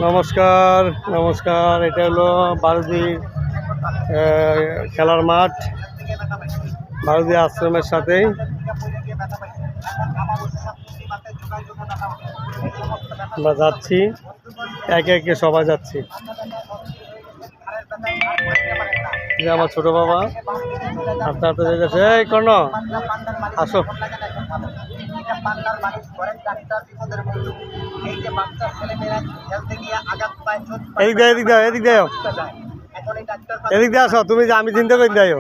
নমস্কার নমস্কার, এটা হলো বারুদি খেলার মাঠ, বারুদি আশ্রমের সাথেই। আমরা যাচ্ছি, একে একে সবাই যাচ্ছি। যে আমার ছোট বাবা আস্তে আস্তে যাচ্ছে। এই কর্ণ, আসো। এদিক দেয়, এদিক দেয়, এদিক দেয়, এদিক দিয়ে আসো। তুমি যে আমি চিন্তা করি দেয়।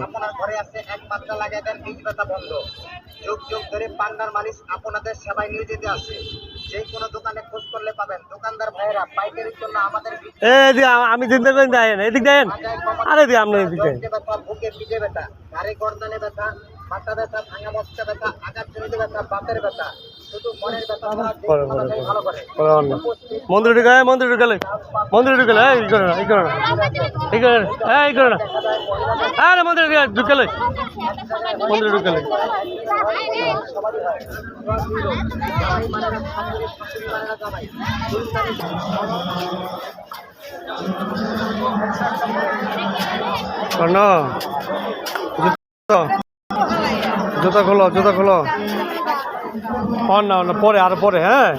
যুগ যুগ ধরে পান্ডার মালিশ আপনাদের সেবায় নিয়োজিত আছে। যে কোনো দোকানে খোঁজ করলে পাবেন। দোকানদার ভাইয়েরা পাইকারির জন্য আমাদের আমি চিন্তা করি দেন, এদিক দেন। আরে দি আমরা এদিক দেন। বুকে পিঠে ব্যথা, ঘাড়ে গর্দানে ব্যথা, মাথা ব্যথা, ভাঙা মস্কা ব্যথা, আঘাতজনিত ব্যথা, বাতের ব্যথা, শুধু মনের ব্যথা ভালো করে। মন্দির ঢুকালে, মন্দির ঢুকালে, মন্দির ঢুকালে, এই করে না, এই করে না, এই করে না, এই করে না। আরে মন্দির ঢুকালে, মন্দির ঢুকালে। কর্ণ, জুতা খোলো, জুতা খোলো। না না, পরে আরো পরে। হ্যাঁ,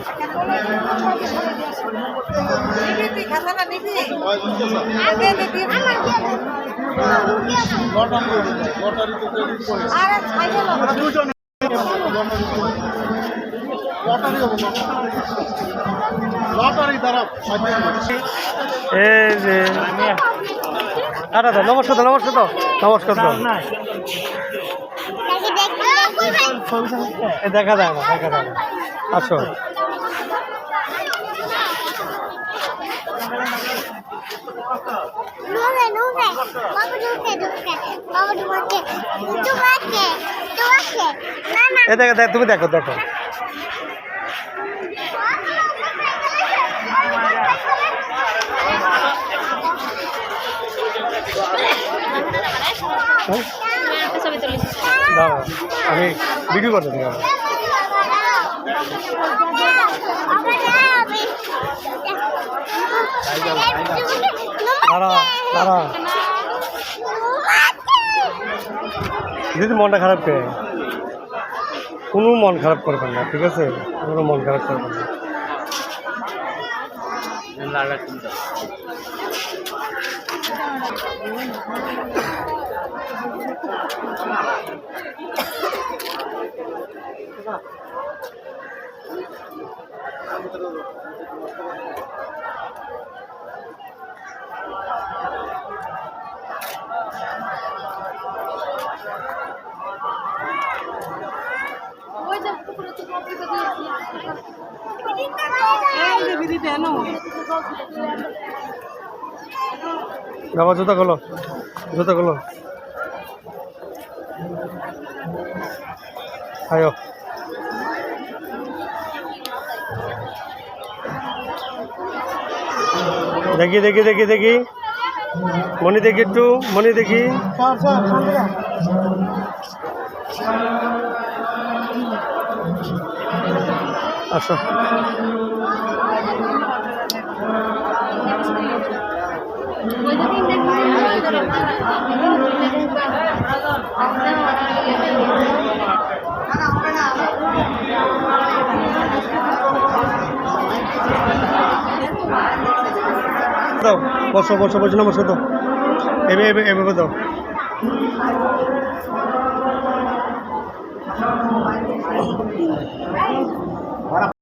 এই যে আরে তো নমস্কার, তো নমস্কার, তো নমস্কার। তো দেখা যায় না, দেখা যায় না। আসো, দেখো, দেখ, তুমি দেখো, দেখো। আমি ভিডিও করতে থাকি। দিদি মনটা খারাপ করে, কোনো মন খারাপ করবেন না, ঠিক আছে? কোনো মন খারাপ করবেন না। বাবা জুতা খোলো, জুতা খোলো। আয়ো, দেখি দেখি দেখি দেখি, মনি দেখি, একটু মনি দেখি। আসো, দাও, বসো বসো বসো, নমস্কার দাও, এভাবে দাও।